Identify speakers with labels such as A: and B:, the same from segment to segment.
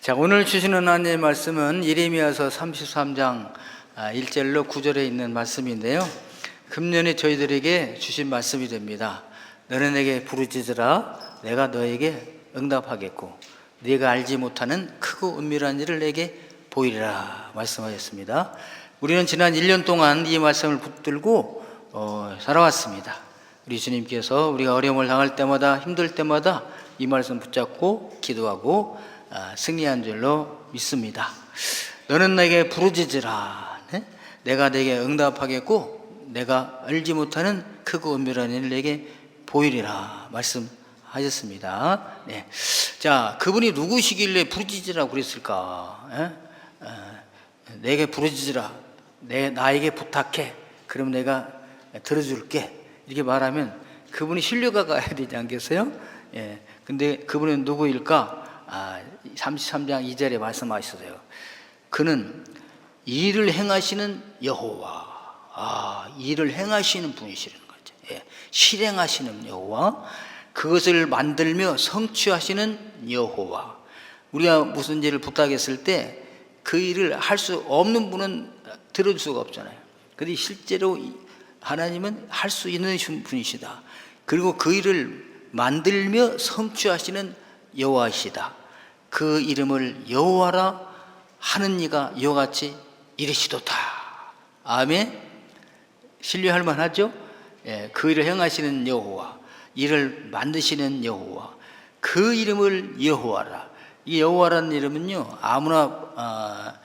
A: 자, 오늘 주시는 하나님의 말씀은 예레미야서 33장 1절로 9절에 있는 말씀인데요, 금년에 저희들에게 주신 말씀이 됩니다. 너는 내게 부르짖으라 내가 너에게 응답하겠고 네가 알지 못하는 크고 은밀한 일을 내게 보이리라 말씀하셨습니다. 우리는 지난 1년 동안 이 말씀을 붙들고 살아왔습니다. 우리 주님께서 우리가 어려움을 당할 때마다, 힘들 때마다 이 말씀 붙잡고 기도하고 승리한 줄로 믿습니다. 너는 내게 부르짖으라 내가 내게 응답하겠고 내가 알지 못하는 크고 은밀한 일을 내게 보이리라 말씀하셨습니다. 네. 자, 그분이 누구시길래 부르짖으라고 그랬을까? 내게 부르짖으라 나에게 부탁해 그럼 내가 들어줄게 이렇게 말하면 그분이 신뢰가 가야 되지 않겠어요? 근데 그분은 누구일까? 33장 2절에 말씀하셨어요. 그는 일을 행하시는 여호와, 일을 행하시는 분이시라는 거죠. 실행하시는 여호와, 그것을 만들며 성취하시는 여호와. 우리가 무슨 일을 부탁했을 때 그 일을 할 수 없는 분은 들어줄 수가 없잖아요. 그런데 실제로 하나님은 할 수 있는 분이시다. 그리고 그 일을 만들며 성취하시는 여호와이시다. 그 이름을 여호와라 하는 이가 이와 같이 이르시도다. 아멘. 신뢰할 만하죠? 그 일을 행하시는 여호와, 일을 만드시는 여호와, 그 이름을 여호와라. 이 여호와라는 이름은요 아무나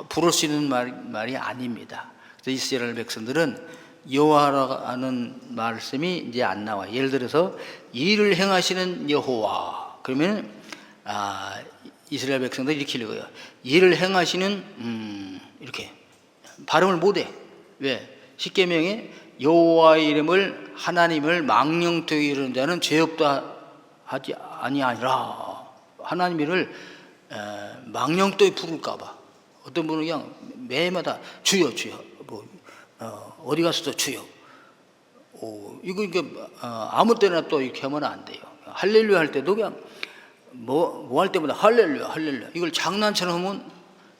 A: 부를 수 있는 말이 아닙니다. 그래서 이스라엘 백성들은 여호와라는 말씀이 이제 안 나와요. 예를 들어서 일을 행하시는 여호와 그러면 이스라엘 백성들이 이렇게 읽어요. 일을 행하시는 이렇게 발음을 못해. 왜? 십계명에 여호와의 이름을 하나님을 망령되게 이르는 자는 죄 없다 하지 아니하니라. 하나님 이름을 망령되게 부를까봐 어떤 분은 그냥 매마다 주여 주여 어디 가서도 주여. 이거 아무 때나 또 이렇게 하면 안 돼요. 할렐루야 할 때도 그냥 뭐 할 때마다 할렐루야 할렐루야. 이걸 장난처럼 하면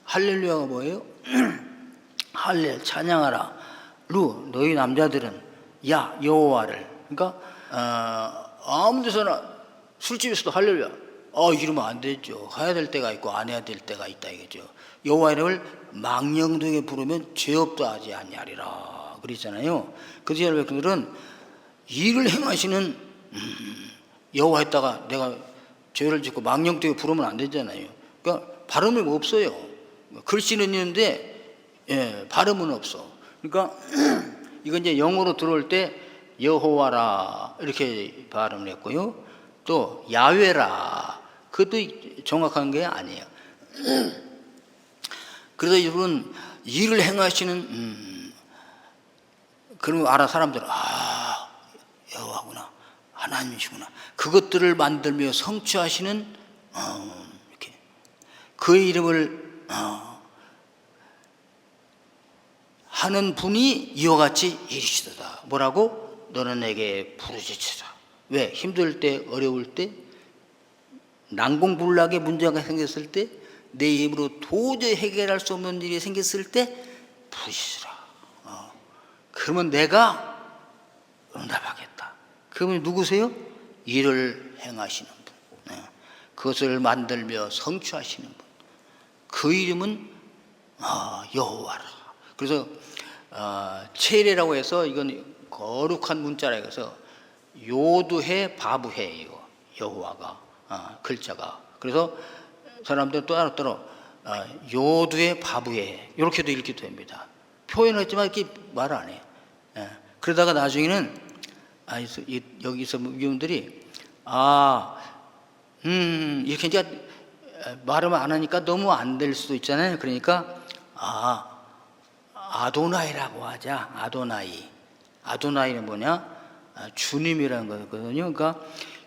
A: 할렐루야가 뭐예요? 할렐 찬양하라 루 너희 남자들은 야 여호와를. 그러니까 아무 데서나 술집에서도 할렐루야 이러면 안 되죠. 해야 될 때가 있고 안 해야 될 때가 있다 이거죠. 여호와 이름을 망령되게 부르면 죄 없다 하지 아니하리라 그랬잖아요. 그래서 여러분들은 일을 행하시는 여호와 했다가 내가 죄를 짓고 망령되게 부르면 안 되잖아요. 그러니까 발음이 없어요. 글씨는 있는데 발음은 없어. 그러니까 이건 이제 영어로 들어올 때 여호와라 이렇게 발음을 했고요. 또 야훼라 그것도 정확한 게 아니에요. 그래서 여러분 일을 행하시는 그런 알아 사람들은 여호와구나 하나님이시구나 그것들을 만들며 성취하시는 이렇게 그의 이름을 하는 분이 이와 같이 이르시도다. 뭐라고? 너는 내게 부르짖으라. 왜? 힘들 때 어려울 때 난공불락의 문제가 생겼을 때 내 힘으로 도저히 해결할 수 없는 일이 생겼을 때 부르짖으라. 그러면 내가 응답하겠다. 그러면 누구세요? 일을 행하시는 분, 그것을 만들며 성취하시는 분. 그 이름은 여호와라. 그래서 체레라고 해서 이건 거룩한 문자라 해서 요두해 바부해 이거 여호와가 글자가. 그래서 사람들 따로따로 요두해 바부해 이렇게도 읽기도 됩니다. 표현했지만 이렇게 말 안 해. 그러다가 나중에는 여기서 위원들이 이렇게 이제 말을 안 하니까 너무 안 될 수도 있잖아요. 그러니까 아도나이라고 하자. 아도나이는 뭐냐? 주님이라는 거거든요. 그러니까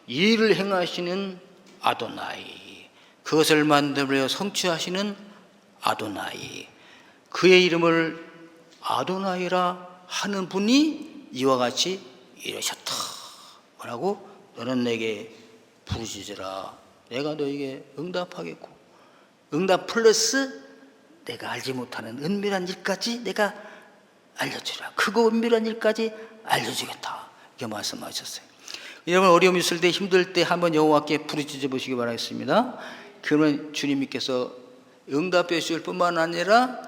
A: 일을 행하시는 아도나이, 그것을 만들며 성취하시는 아도나이, 그의 이름을 아도나이라 하는 분이 이와 같이 이르셨다. 뭐라고? 너는 내게 부르짖으라 내가 너에게 응답하겠고, 응답 플러스 내가 알지 못하는 은밀한 일까지 내가 알려주라. 크고 은밀한 일까지 알려주겠다. 이렇게 말씀하셨어요. 여러분, 어려움 있을 때, 힘들 때 한번 여호와께 부르짖어 보시기 바라겠습니다. 그러면 주님께서 응답해 주실 뿐만 아니라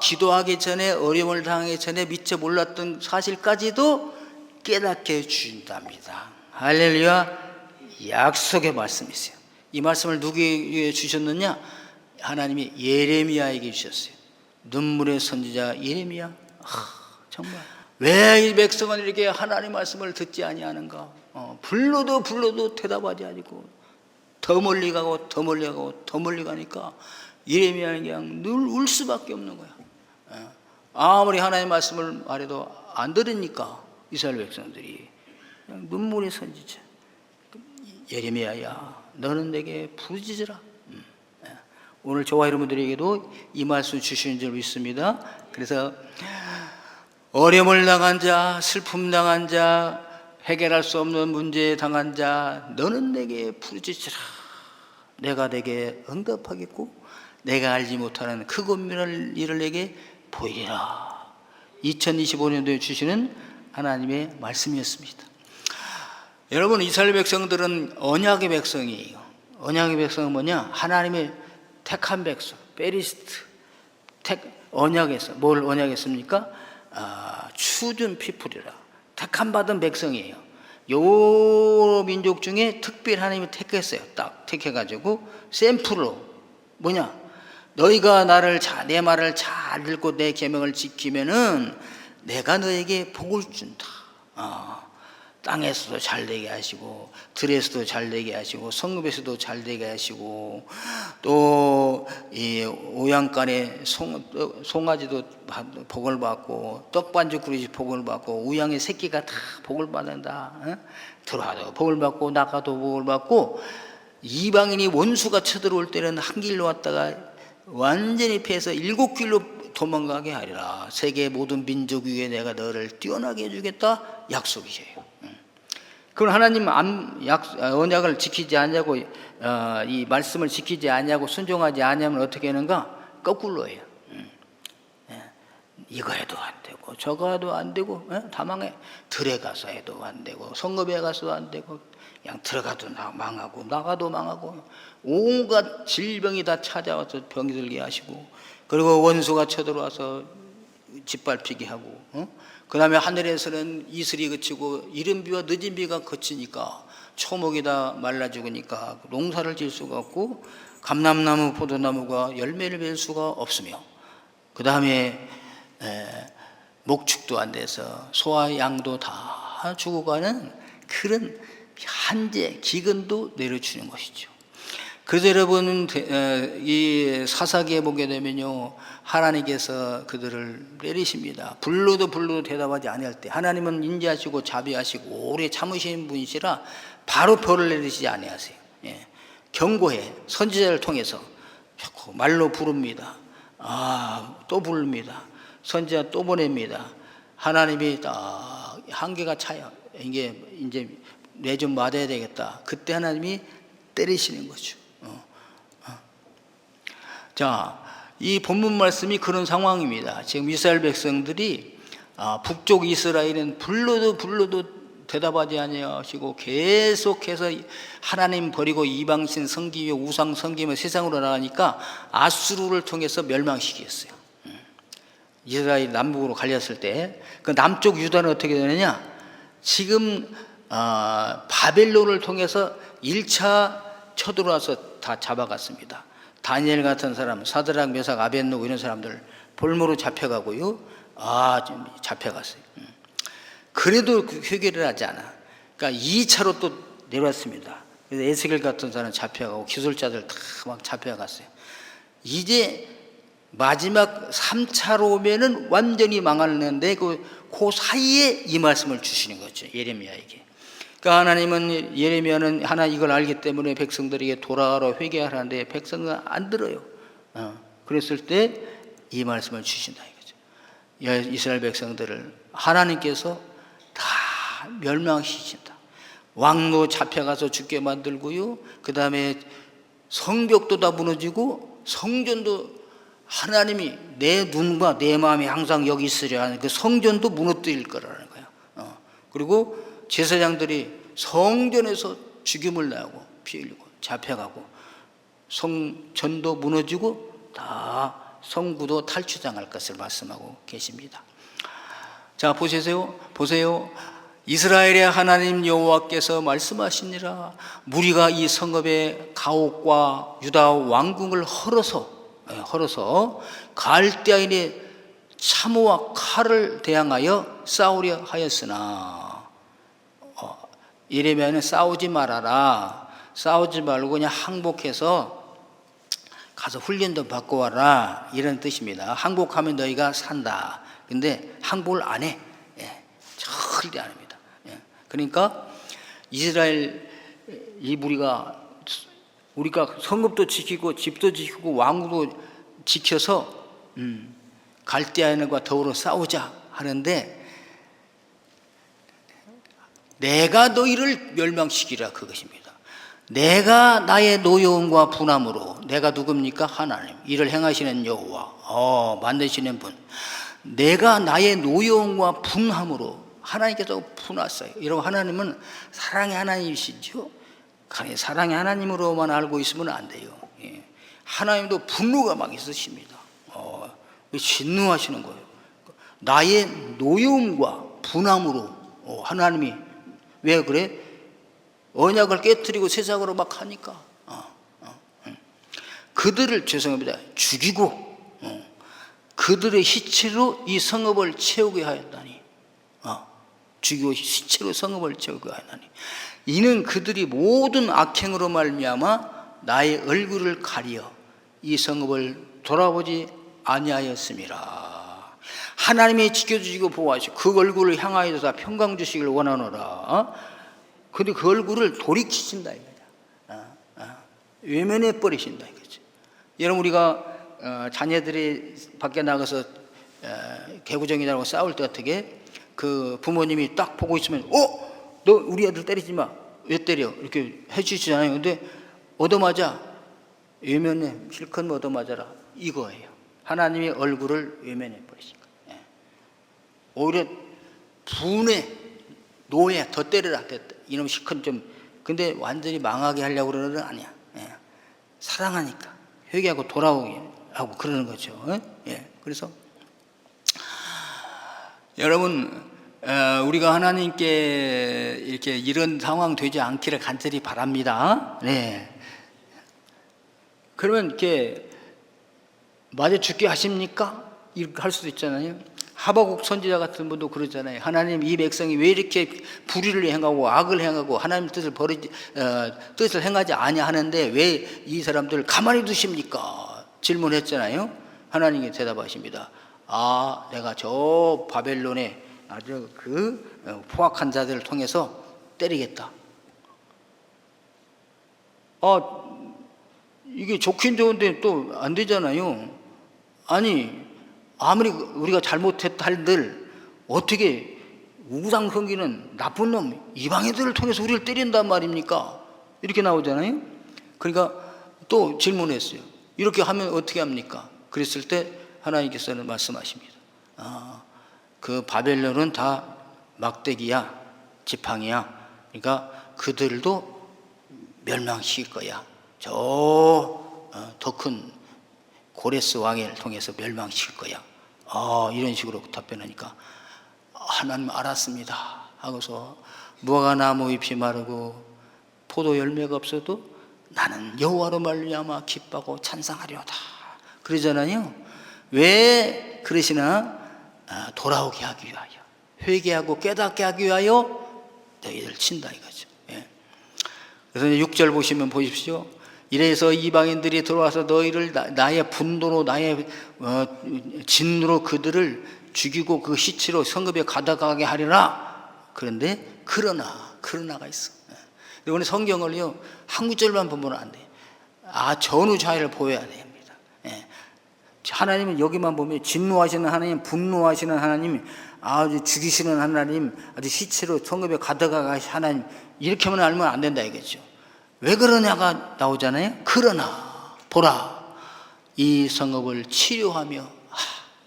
A: 기도하기 전에, 어려움을 당하기 전에 미처 몰랐던 사실까지도 깨닫게 해주신답니다. 할렐루야. 약속의 말씀이세요. 이 말씀을 누구에게 주셨느냐? 하나님이 예레미야에게 주셨어요. 눈물의 선지자 예레미야. 정말 왜 이 백성은 이렇게 하나님 말씀을 듣지 아니하는가? 불러도 대답하지 아니고 더 멀리 가고 더 멀리 가고 더 멀리 가니까 예레미야는 그냥 늘 울 수밖에 없는 거야. 아무리 하나님 말씀을 말해도 안 들으니까 이스라엘 백성들이 그냥 눈물의 선지자. 예레미야야, 너는 내게 부르짖으라. 오늘 저와 여러분들에게도 이 말씀 주시는 줄 믿습니다. 그래서 어려움을 당한 자, 슬픔 당한 자, 해결할 수 없는 문제에 당한 자, 너는 내게 부르짖으라. 내가 내게 응답하겠고 내가 알지 못하는 크고 은밀한 일을 내게 보이리라. 2025년도에 주시는 하나님의 말씀이었습니다. 여러분, 이스라엘 백성들은 언약의 백성이에요. 언약의 백성은 뭐냐? 하나님의 택한 백성, 페리스트, 언약에서 뭘 언약했습니까? chosen people이라, 택한 받은 백성이에요. 요 민족 중에 특별히 하나님이 택했어요. 딱 택해가지고 샘플로 뭐냐? 너희가 내 말을 잘 듣고 내 계명을 지키면은 내가 너에게 복을 준다. 땅에서도 잘 되게 하시고, 들에서도 잘 되게 하시고, 성읍에서도 잘 되게 하시고, 또 이 오양간에 송아지도 복을 받고, 떡반죽 그릇이 복을 받고, 우양의 새끼가 다 복을 받는다. 들어와도 복을 받고 나가도 복을 받고, 이방인이 원수가 쳐들어올 때는 한 길로 왔다가 완전히 피해서 7길로 도망가게 하리라. 세계 모든 민족 위에 내가 너를 뛰어나게 해주겠다. 약속이에요. 그럼 하나님 언약을 지키지 않냐고, 이 말씀을 지키지 않냐고, 순종하지 않냐면 어떻게 하는가? 거꾸로예요. 이거 해도 안 되고 저거 해도 안 되고 다 망해. 들에 가서 해도 안 되고 성읍에 가서도 안 되고, 그냥 들어가도 망하고 나가도 망하고, 온갖 질병이 다 찾아와서 병이 들게 하시고, 그리고 원수가 쳐들어와서 짓밟히게 하고, 그 다음에 하늘에서는 이슬이 그치고 이른 비와 늦은 비가 그치니까 초목이 다 말라 죽으니까 농사를 지을 수가 없고, 감람나무 포도나무가 열매를 맺을 수가 없으며, 그 다음에 목축도 안 돼서 소와 양도 다 죽어가는 그런 한재, 기근도 내려주는 것이죠. 그래서 여러분, 이 사사기에 보게 되면요, 하나님께서 그들을 내리십니다. 불러도 대답하지 아니할 때 하나님은 인자하시고 자비하시고 오래 참으시는 분이시라 바로 벌을 내리시지 아니하세요. 경고해, 선지자를 통해서 말로 부릅니다. 또 부릅니다. 선지자 또 보냅니다. 하나님이 딱 한계가 차요. 이제 내 좀 맞아야 되겠다. 그때 하나님이 때리시는 거죠. 자, 이 본문 말씀이 그런 상황입니다. 지금 이스라엘 백성들이 북쪽 이스라엘은 불러도 대답하지 아니하시고 계속해서 하나님 버리고 이방신 섬기며 우상 섬기며 세상으로 나가니까 아수르를 통해서 멸망시켰어요. 이스라엘 남북으로 갈렸을 때 그 남쪽 유다는 어떻게 되느냐? 지금 바벨론을 통해서 1차 쳐들어와서 다 잡아갔습니다. 다니엘 같은 사람, 사드락, 메삭, 아벳느고 이런 사람들 볼모로 잡혀가고요. 좀 잡혀갔어요. 그래도 회개를 하지 않아. 그러니까 2차로 또 내려왔습니다. 그래서 에스겔 같은 사람 잡혀가고 기술자들 다 막 잡혀갔어요. 이제 마지막 3차로 오면은 완전히 망하는데 그 사이에 이 말씀을 주시는 거죠. 예레미야에게. 그러니까 하나님은, 예레미야는 하나 이걸 알기 때문에 백성들에게 돌아가라 회개하라는데 백성은 안 들어요. 그랬을 때 이 말씀을 주신다 이거죠. 이스라엘 백성들을 하나님께서 다 멸망시킨다. 왕도 잡혀가서 죽게 만들고요. 그 다음에 성벽도 다 무너지고 성전도 하나님이 내 눈과 내 마음이 항상 여기 있으려 하는 그 성전도 무너뜨릴 거라는 거예요. 그리고 제사장들이 성전에서 죽임을 당하고 피 흘리고 잡혀가고 성전도 무너지고 다 성구도 탈취당할 것을 말씀하고 계십니다. 자, 보세요. 이스라엘의 하나님 여호와께서 말씀하시니라. 무리가 이 성읍의 가옥과 유다 왕궁을 헐어서 갈대아인의 참호와 칼을 대항하여 싸우려 하였으나, 이러면 싸우지 말아라. 싸우지 말고 그냥 항복해서 가서 훈련도 받고 와라, 이런 뜻입니다. 항복하면 너희가 산다. 근데 항복을 안 해. 절대 안 합니다. 그러니까 이스라엘 이 무리가 우리가 성읍도 지키고 집도 지키고 왕국도 지켜서 갈대아인과 더불어 싸우자 하는데, 내가 너희를 멸망시키라, 그것입니다. 내가 나의 노여움과 분함으로, 내가 누굽니까? 하나님, 이를 행하시는 여호와, 만드시는 분. 내가 나의 노여움과 분함으로, 하나님께서 분하셨어요. 여러분, 하나님은 사랑의 하나님이시죠. 사랑의 하나님으로만 알고 있으면 안 돼요. 하나님도 분노가 막 있으십니다. 진노하시는 거예요. 나의 노여움과 분함으로, 하나님이 왜 그래? 언약을 깨뜨리고 세상으로 막 하니까 그들을, 죄송합니다, 죽이고 그들의 시체로 이 성읍을 채우게 하였다니, 죽이고 시체로 성읍을 채우게 하였다니, 이는 그들이 모든 악행으로 말미암아 나의 얼굴을 가리어 이 성읍을 돌아보지 아니하였음이라. 하나님이 지켜주시고 보호하시고 그 얼굴을 향하여서 다 평강 주시기를 원하노라. 근데 그 얼굴을 돌이키신다 이거죠. 외면해 버리신다 이거죠. 여러분, 우리가 자녀들이 밖에 나가서 개구쟁이들하고 싸울 때 어떻게, 그 부모님이 딱 보고 있으면 너 우리 애들 때리지 마, 왜 때려, 이렇게 해주시잖아요. 근데 얻어맞아, 외면해, 실컷 얻어맞아라, 이거예요. 하나님이 얼굴을 외면해 버리신 거예요. 오히려 분해, 노예, 더 때려라, 이놈 실컷 좀. 근데 완전히 망하게 하려고 그러는 건 아니야. 사랑하니까 회개하고 돌아오게 하고 그러는 거죠. 그래서 여러분, 우리가 하나님께 이렇게 이런 상황 되지 않기를 간절히 바랍니다. 그러면 이렇게 맞아 죽게 하십니까? 이렇게 할 수도 있잖아요. 하박국 선지자 같은 분도 그러잖아요. 하나님, 이 백성이 왜 이렇게 불의를 행하고 악을 행하고 하나님 뜻을 행하지 아니하는데 왜 이 사람들을 가만히 두십니까? 질문했잖아요. 하나님이 대답하십니다. 내가 저 바벨론에 아주 그 포악한 자들을 통해서 때리겠다. 이게 좋긴 좋은데 또 안 되잖아요. 아니, 아무리 우리가 잘못했다 한들 어떻게 우상 섬기는 나쁜 놈 이방인들을 통해서 우리를 때린단 말입니까? 이렇게 나오잖아요. 그러니까 또 질문했어요. 이렇게 하면 어떻게 합니까? 그랬을 때 하나님께서는 말씀하십니다. 그 바벨론은 다 막대기야, 지팡이야. 그러니까 그들도 멸망시킬 거야. 더 큰 고레스 왕을 통해서 멸망시킬 거야. 이런 식으로 답변하니까 하나님 알았습니다 하고서, 무화과나무 잎이 마르고 포도 열매가 없어도 나는 여호와로 말미암아 기뻐하고 찬송하리로다 그러잖아요. 왜 그러시나? 돌아오게 하기 위하여, 회개하고 깨닫게 하기 위하여 너희들 친다 이거죠. 그래서 6절 보십시오. 이래서 이방인들이 들어와서 너희를 나의 분노로, 나의 진노로 그들을 죽이고 그 시체로 성읍에 가져가게 하리라. 그런데 그러나가 있어. 오늘 성경을요, 한 구절만 보면 안 돼. 전후좌이를 보여야 됩니다. 하나님은 여기만 보면 진노하시는 하나님, 분노하시는 하나님, 아주 죽이시는 하나님, 아주 시체로 성읍에 가져가시 하나님, 이렇게만 알면 안 된다 이거죠. 왜 그러냐가 나오잖아요. 그러나 보라, 이 성읍을 치료하며,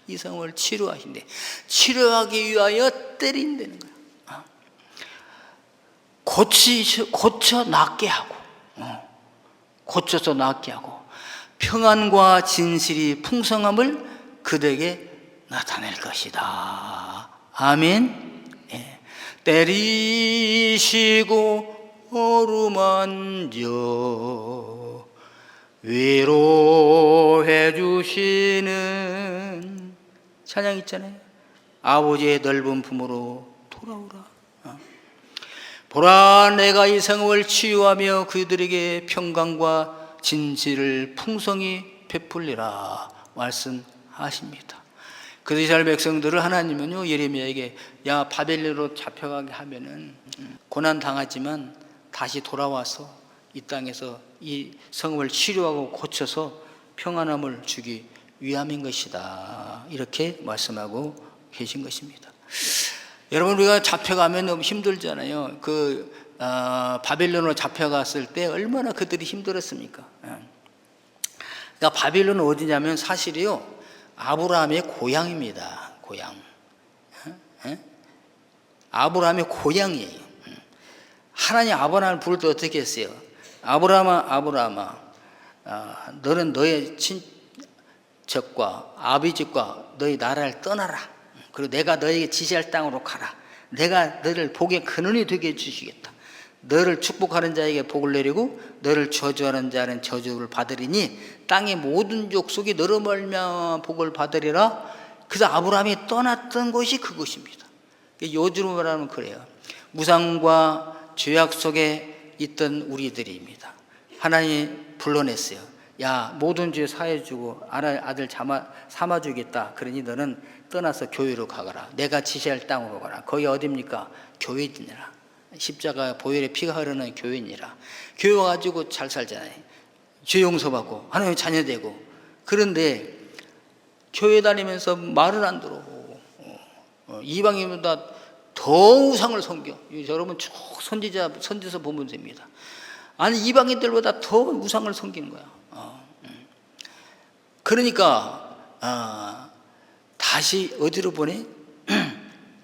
A: 이 성읍을 치료하신대. 치료하기 위하여 때린다는 거야. 고쳐 낫게 하고, 고쳐서 낫게 하고, 평안과 진실이 풍성함을 그들에게 나타낼 것이다. 아멘. 예. 때리시고 어루만져 위로해 주시는 찬양 있잖아요. 아버지의 넓은 품으로 돌아오라. 보라, 내가 이 성읍을 치유하며 그들에게 평강과 진실을 풍성히 베풀리라 말씀하십니다. 그 이스라엘 백성들을 하나님은요, 예레미야에게 야, 바벨론으로 잡혀가게 하면은 고난 당하지만 다시 돌아와서 이 땅에서 이 성읍을 치료하고 고쳐서 평안함을 주기 위함인 것이다, 이렇게 말씀하고 계신 것입니다. 여러분, 우리가 잡혀가면 너무 힘들잖아요. 바벨론으로 잡혀갔을 때 얼마나 그들이 힘들었습니까? 그러니까 바벨론은 어디냐면 사실이요, 아브라함의 고향입니다. 고향. 아브라함의 고향이에요. 하나님 아브라함을 부를 때 어떻게 했어요? 아브라함아, 너는 너의 친척과 아비집과 너희 나라를 떠나라. 그리고 내가 너에게 지시할 땅으로 가라. 내가 너를 복의 근원이 되게 해주시겠다. 너를 축복하는 자에게 복을 내리고 너를 저주하는 자는 저주를 받으리니 땅의 모든 족속이 너로 말미암아 복을 받으리라. 그래서 아브라함이 떠났던 곳이 그곳입니다. 요즘으로 말하면 그래요. 무상과 죄악 속에 있던 우리들입니다. 하나님이 불러냈어요. 야, 모든 죄 사해주고 아들 삼아주겠다. 그러니 너는 떠나서 교회로 가거라. 내가 지시할 땅으로 가라. 거기 어디입니까? 교회니라. 십자가 보혈의 피가 흐르는 교회니라. 교회 와가지고 잘 살잖아요. 죄 용서받고 하나님의 자녀 되고. 그런데 교회 다니면서 말을 안 들어오고 이방인보다 더 우상을 섬겨. 여러분 쭉 선지서 보면 됩니다. 아니, 이방인들보다 더 우상을 섬기는 거야. 그러니까 다시 어디로 보내?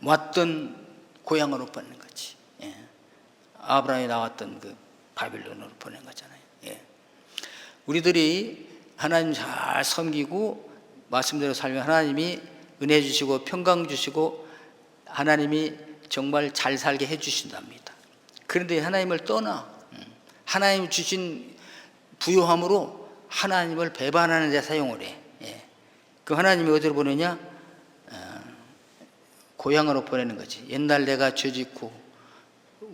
A: 왔던 고향으로 보내는 거지. 예. 아브라함이 나왔던 그 바빌론으로 보낸 거잖아요. 예. 우리들이 하나님 잘 섬기고 말씀대로 살면 하나님이 은혜 주시고 평강 주시고 하나님이 정말 잘 살게 해주신답니다. 그런데 하나님을 떠나 하나님 주신 부요함으로 하나님을 배반하는 데 사용을 해. 예. 그 하나님이 어디로 보내냐? 고향으로 보내는 거지. 옛날 내가 죄짓고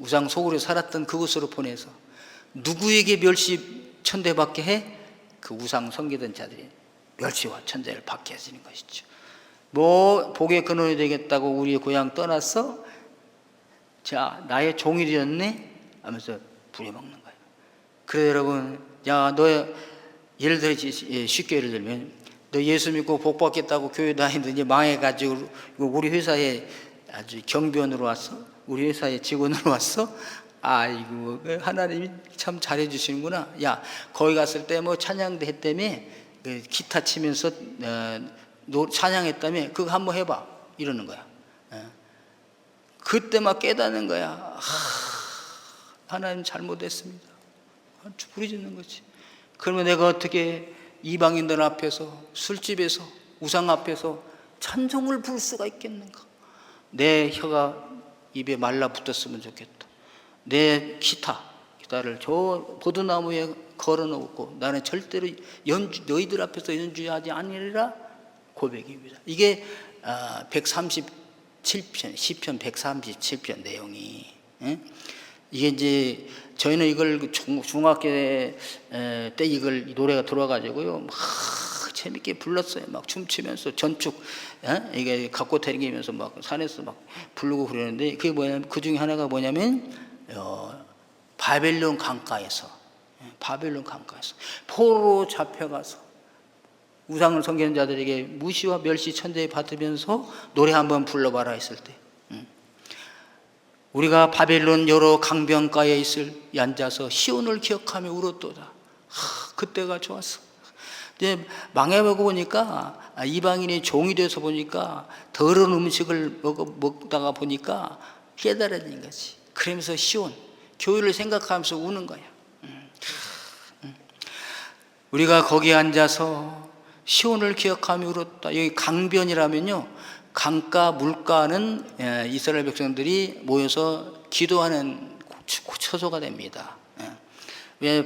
A: 우상 속으로 살았던 그곳으로 보내서 누구에게 멸시 천대받게 해? 그 우상 섬기던 자들이 멸시와 천대를 받게 해주는 것이죠. 뭐 복의 근원이 되겠다고 우리의 고향 떠났어? 자, 나의 종이 되었네? 하면서 부려먹는 거예요. 그래 여러분, 야, 너 예를 들어 쉽게 예를 들면 너 예수 믿고 복 받겠다고 교회 다니더니 망해가지고 우리 회사에 아주 경비원으로 왔어? 우리 회사에 직원으로 왔어? 아이고, 하나님이 참 잘해 주시는구나. 야, 거기 갔을 때 뭐 찬양도 했다며, 기타 치면서 찬양했다며, 그거 한번 해봐, 이러는 거야. 그때 막 깨닫는 거야. 하나님 잘못했습니다. 부르짖는 거지. 그러면 내가 어떻게 이방인들 앞에서, 술집에서, 우상 앞에서 찬송을 부를 수가 있겠는가? 내 혀가 입에 말라붙었으면 좋겠다. 내 기타를 저 보드나무에 걸어놓고 나는 절대로 너희들 앞에서 연주하지 아니리라 고백입니다. 이게 137편, 시편 137편 내용이. 이게 이제 저희는 이걸 중학교 때 이걸 노래가 들어와가지고요 막 재밌게 불렀어요. 막 춤추면서 전축 이게 갖고 다니면서 막 산에서 막 부르고 그러는데 그게 뭐냐면 그 중에 하나가 뭐냐면 바벨론 강가에서 포로로 잡혀가서 우상을 섬기는 자들에게 무시와 멸시 천대에 받으면서 노래 한번 불러봐라 했을 때, 우리가 바벨론 여러 강변가에 앉아서 시온을 기억하며 울었도다. 그때가 좋았어. 이제 망해보고 보니까 이방인이 종이 돼서 보니까 더러운 음식을 먹다가 보니까 깨달아진 거지. 그러면서 시온, 교회를 생각하면서 우는 거야. 우리가 거기 앉아서 시온을 기억하며 울었다. 여기 강변이라면요, 강가, 물가는 이스라엘 백성들이 모여서 기도하는 처소가 됩니다. 왜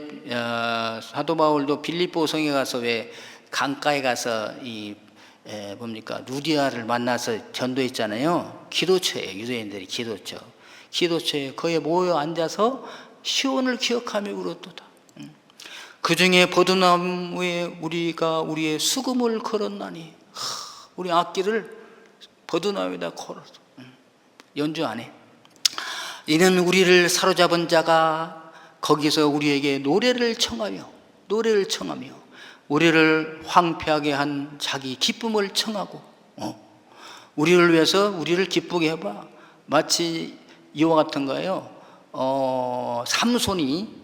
A: 사도 바울도 빌립보 성에 가서 왜 강가에 가서 루디아를 만나서 전도했잖아요. 기도처예요. 유대인들이 기도처에 거기에 모여 앉아서 시온을 기억하며 울었도다. 그 중에 버드나무에 우리가 우리의 수금을 걸었나니, 우리 악기를 버드나무에다 걸어서 연주 안 해. 이는 우리를 사로잡은 자가 거기서 우리에게 노래를 청하며 우리를 황폐하게 한 자기 기쁨을 청하고, 우리를 위해서 우리를 기쁘게 해봐. 마치 이와 같은 거예요. 삼손이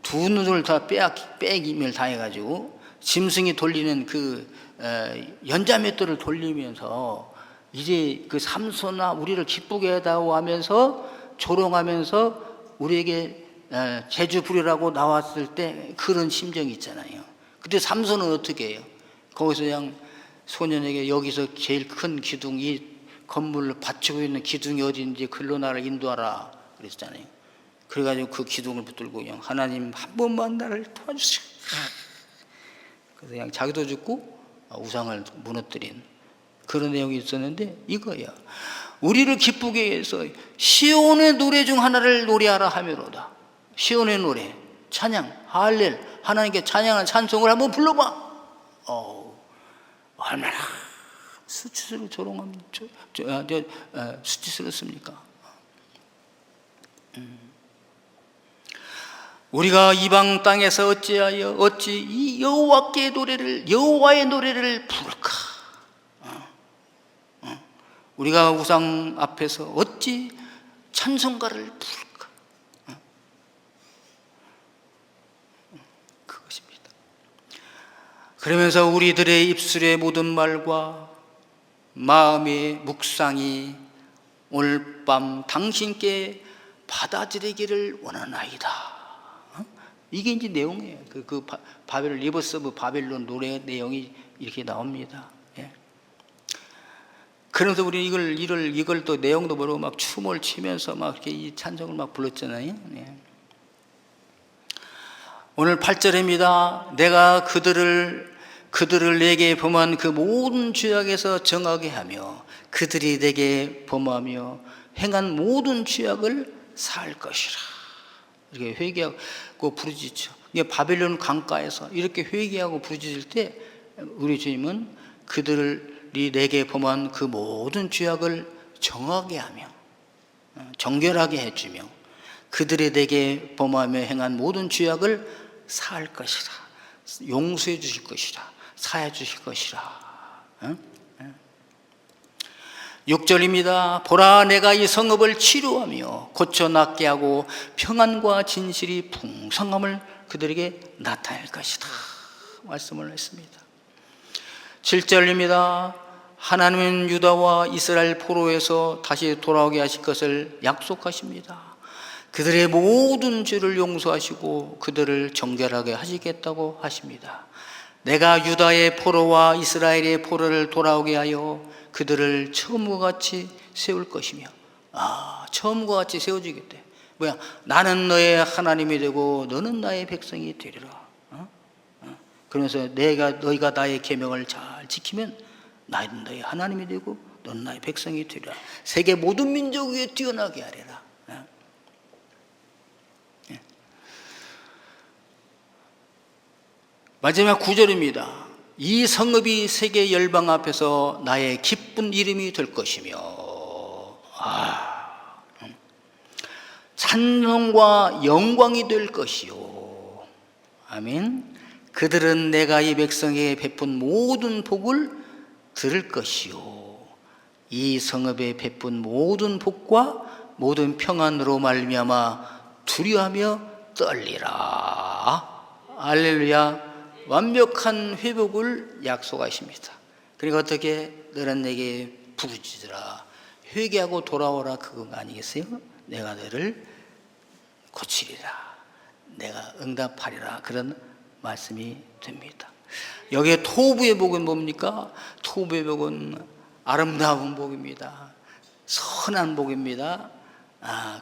A: 두 눈을 다 빼김을 당해가지고 짐승이 돌리는 그 연자맷돌을 돌리면서 이제 그 삼손아 우리를 기쁘게 해다오 하면서 조롱하면서 우리에게 제주 부리라고 나왔을 때 그런 심정이 있잖아요. 그때 삼손은 어떻게 해요? 거기서 그냥 소년에게 여기서 제일 큰 기둥, 이 건물을 받치고 있는 기둥이 어딘지 글로 나를 인도하라 그랬잖아요. 그래가지고 그 기둥을 붙들고 그냥 하나님 한 번만 나를 도와주시오. 그래서 그냥 자기도 죽고 우상을 무너뜨린 그런 내용이 있었는데, 이거야. 우리를 기쁘게 해서 시온의 노래 중 하나를 노래하라 하며로다. 시온의 노래, 찬양, 할렐, 하나님께 찬양한 찬송을 한번 불러봐. 얼마나 수치스러워 조롱하면 수치스럽습니까? 우리가 이방 땅에서 어찌 이 여호와의 노래를 부를까? 우리가 우상 앞에서 어찌 찬송가를 부를까? 그것입니다. 그러면서 우리들의 입술의 모든 말과 마음의 묵상이 오늘 밤 당신께 받아들이기를 원하나이다. 이게 이제 내용이에요. 리버스 오브 바벨론 노래 내용이 이렇게 나옵니다. 예. 그래서 우리 이걸 또 내용도 모르고 막 춤을 추면서 막 이렇게 이 찬송을 막 불렀잖아요. 예. 오늘 8절입니다. 내가 그들을 내게 범한 그 모든 죄악에서 정하게 하며 그들이 내게 범하며 행한 모든 죄악을 사할 것이라. 이렇게 회개하고 부르짖죠. 이게 바벨론 강가에서 이렇게 회개하고 부르짖을 때 우리 주님은 그들이 내게 범한 그 모든 죄악을 정하게 하며 정결하게 해주며 그들이 내게 범하며 행한 모든 죄악을 사할 것이라. 용서해 주실 것이라. 사해 주실 것이라. 6절입니다. 보라, 내가 이 성읍을 치료하며 고쳐 낫게 하고 평안과 진실이 풍성함을 그들에게 나타낼 것이다. 말씀을 했습니다. 7절입니다. 하나님은 유다와 이스라엘 포로에서 다시 돌아오게 하실 것을 약속하십니다. 그들의 모든 죄를 용서하시고 그들을 정결하게 하시겠다고 하십니다. 내가 유다의 포로와 이스라엘의 포로를 돌아오게 하여 그들을 처음과 같이 세울 것이며, 처음과 같이 세워주겠대. 나는 너의 하나님이 되고 너는 나의 백성이 되리라. 그러면서 너희가 나의 계명을 잘 지키면 나는 너의 하나님이 되고 너는 나의 백성이 되리라. 세계 모든 민족 위에 뛰어나게 하리라. 마지막 9절입니다. 이 성읍이 세계 열방 앞에서 나의 기쁜 이름이 될 것이며 찬송과 영광이 될 것이요. 아멘. 그들은 내가 이 백성에게 베푼 모든 복을 들을 것이요 이 성읍에 베푼 모든 복과 모든 평안으로 말미암아 두려워하며 떨리라. 할렐루야. 완벽한 회복을 약속하십니다. 그러니까 어떻게 너는 내게 부르짖으라 회개하고 돌아오라 그거 아니겠어요? 내가 너를 고치리라 내가 응답하리라 그런 말씀이 됩니다. 여기에 토부의 복은 뭡니까? 토부의 복은 아름다운 복입니다. 선한 복입니다.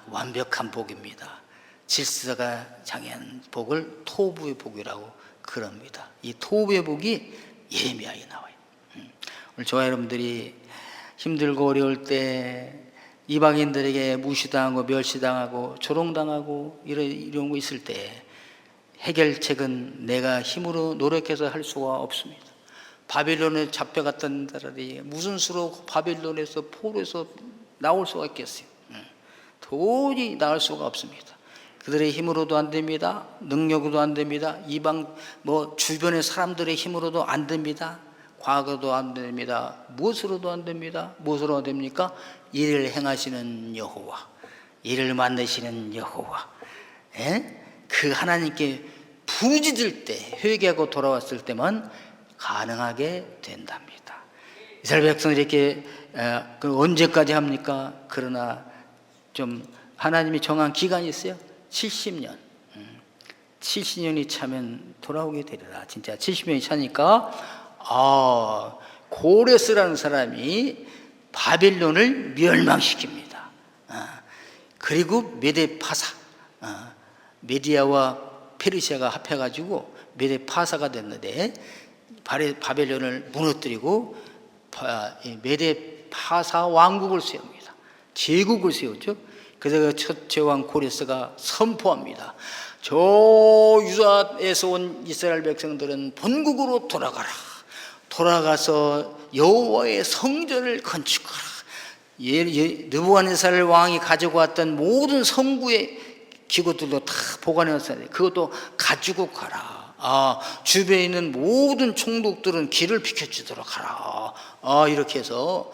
A: 완벽한 복입니다. 질서가 장애한 복을 토부의 복이라고 그럽니다. 이 토부의 복이 예레미야에 나와요. 오늘 저와 여러분들이 힘들고 어려울 때 이방인들에게 무시당하고 멸시당하고 조롱당하고 이런 거 있을 때 해결책은 내가 힘으로 노력해서 할 수가 없습니다. 바빌론에 잡혀갔던 자들이 무슨 수로 바빌론에서 포로에서 나올 수가 있겠어요? 도저히 나올 수가 없습니다. 그들의 힘으로도 안 됩니다. 능력으로도 안 됩니다. 이방 주변의 사람들의 힘으로도 안 됩니다. 과거도 안 됩니다. 무엇으로도 안 됩니다. 무엇으로 됩니까? 이를 행하시는 여호와, 이를 만드시는 여호와, 그 하나님께 부르짖을 때 회개하고 돌아왔을 때만 가능하게 된답니다. 이스라엘 백성들이 이렇게 언제까지 합니까? 그러나 좀 하나님이 정한 기간이 있어요. 70년. 70년이 차면 돌아오게 되리라. 진짜 70년이 차니까 고레스라는 사람이 바빌론을 멸망시킵니다. 그리고 메데파사, 메디아와 페르시아가 합해가지고 메데파사가 됐는데 바벨론을 무너뜨리고 메데파사 왕국을 세웁니다. 제국을 세우죠. 그래서 첫 제왕 고레스가 선포합니다. 저 유다에서 온 이스라엘 백성들은 본국으로 돌아가라. 돌아가서 여호와의 성전을 건축하라. 느부갓네살 왕이 가지고 왔던 모든 성구의 기구들도 다 보관해서 그것도 가지고 가라. 주변에 있는 모든 총독들은 길을 비켜주도록 하라. 이렇게 해서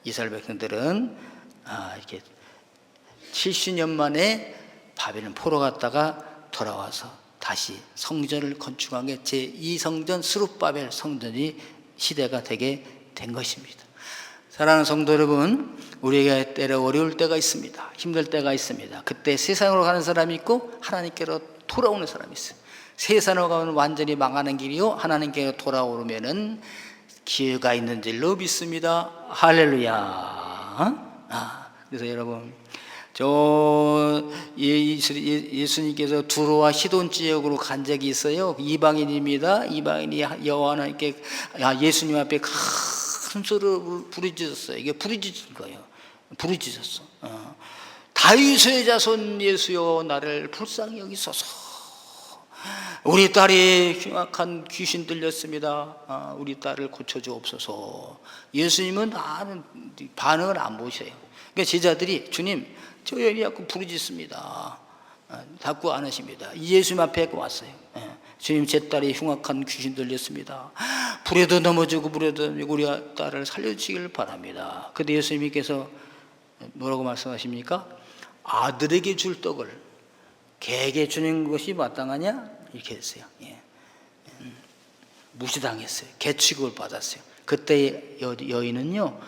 A: 이스라엘 백성들은 이렇게 70년 만에 바벨론 포로 갔다가 돌아와서 다시 성전을 건축한 게 제2성전 스룹바벨 성전이 시대가 되게 된 것입니다. 사랑하는 성도 여러분, 우리에게 때로 어려울 때가 있습니다. 힘들 때가 있습니다. 그때 세상으로 가는 사람이 있고 하나님께로 돌아오는 사람이 있어요. 세상으로 가면 완전히 망하는 길이요, 하나님께로 돌아오면은 기회가 있는 줄로 믿습니다. 할렐루야. 그래서 여러분, 예수님께서 두로와 시돈 지역으로 간 적이 있어요. 이방인입니다. 이방인이 여호와 하나님께 예수님 앞에 큰 소리로 부르짖었어요. 이게 부르짖은 거예요. 부르짖었어. 다윗의 자손 예수여 나를 불쌍히 여기소서. 우리 딸이 흉악한 귀신 들렸습니다. 우리 딸을 고쳐주옵소서. 예수님은 반응을 안 보셔요. 그러니까 제자들이 주님 저희 자꾸 부르짖습니다. 자꾸 안 하십니다. 예수님 앞에 왔어요. 주님 제 딸이 흉악한 귀신 들렸습니다. 불에도 넘어지고 물에도 넘어지고 우리 딸을 살려주시길 바랍니다. 그때 예수님께서 뭐라고 말씀하십니까? 아들에게 줄 떡을 개에게 주는 것이 마땅하냐? 이렇게 했어요. 무시당했어요. 개 취급을 받았어요. 그때 여인은요,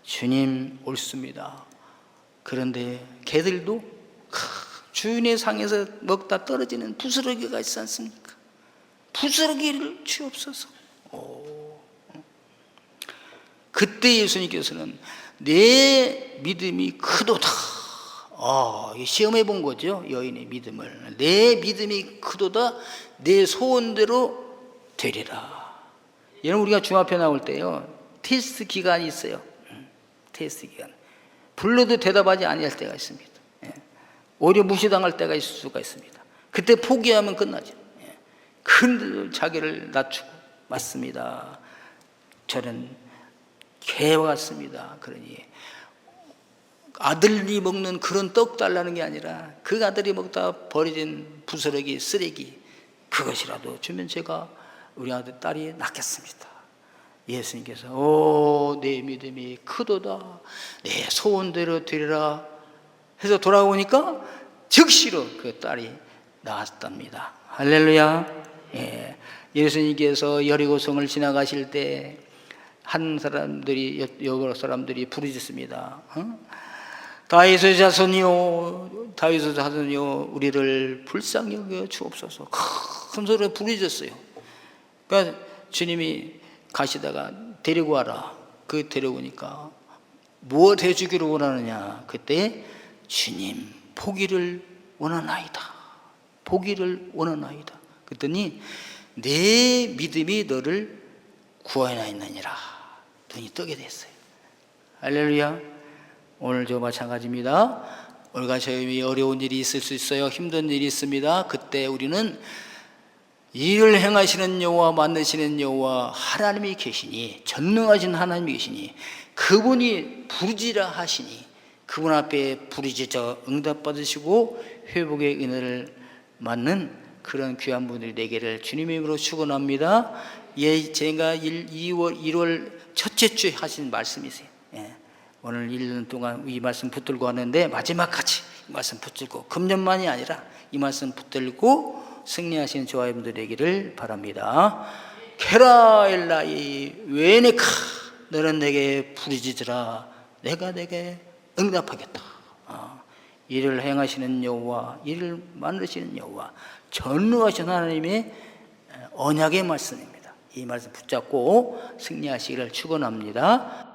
A: 주님 옳습니다. 그런데 개들도 주인의 상에서 먹다 떨어지는 부스러기가 있지 않습니까? 부스러기를 주옵소서. 그때 예수님께서는 내 믿음이 크도다. 시험해 본 거죠. 여인의 믿음을. 내 믿음이 크도다. 내 소원대로 되리라. 여러분, 우리가 중학교 나올 때요, 테스트 기간이 있어요. 테스트 기간. 불러도 대답하지 아니할 때가 있습니다. 오히려 무시당할 때가 있을 수가 있습니다. 그때 포기하면 끝나죠. 큰 자기를 낮추고 맞습니다. 저는 개와 같습니다. 그러니 아들이 먹는 그런 떡 달라는 게 아니라 그 아들이 먹다 버려진 부스러기 쓰레기 그것이라도 주면 제가 우리 아들 딸이 낳겠습니다. 예수님께서 내 믿음이 크도다, 내 소원대로 되리라 해서 돌아오니까 즉시로 그 딸이 낳았답니다. 할렐루야. 예수님께서 여리고성을 지나가실 때 한 사람들이, 여러 사람들이 부르짖습니다. 다윗의 자손이요, 다윗의 자손이요, 우리를 불쌍히 여겨 주옵소서. 큰 소리로 부르짖었어요. 그러니까 주님이 가시다가 데리고 와라. 그 데려오니까 무엇 해주기를 원하느냐? 그때 주님 보기를 원하나이다. 보기를 원하나이다. 그랬더니 내 믿음이 너를 구원하였느니라. 눈이 뜨게 됐어요. 할렐루야. 오늘도 마찬가지입니다. 오늘과 저희 어려운 일이 있을 수 있어요. 힘든 일이 있습니다. 그때 우리는 일을 행하시는 여호와, 만드시는 여호와 하나님이 계시니, 전능하신 하나님이 계시니, 그분이 부르짖으라 하시니 그분 앞에 부르짖어 응답받으시고 회복의 은혜를 받는 그런 귀한 분들이 되기를 주님의 이름으로 축원합니다. 제가 1월 첫째 주에 하신 말씀이세요. 오늘 1년 동안 이 말씀 붙들고 왔는데 마지막까지 이 말씀 붙들고, 금년만이 아니라 이 말씀 붙들고 승리하시는 저와 여러분들 되기를 바랍니다. 케라엘라이 웨네카, 너는 내게 부르짖으라, 내가 내게 응답하겠다. 일을 행하시는 여호와, 일을 만드시는 여호와, 전능하신 하나님의 언약의 말씀입니다. 이 말씀 붙잡고 승리하시기를 축원합니다.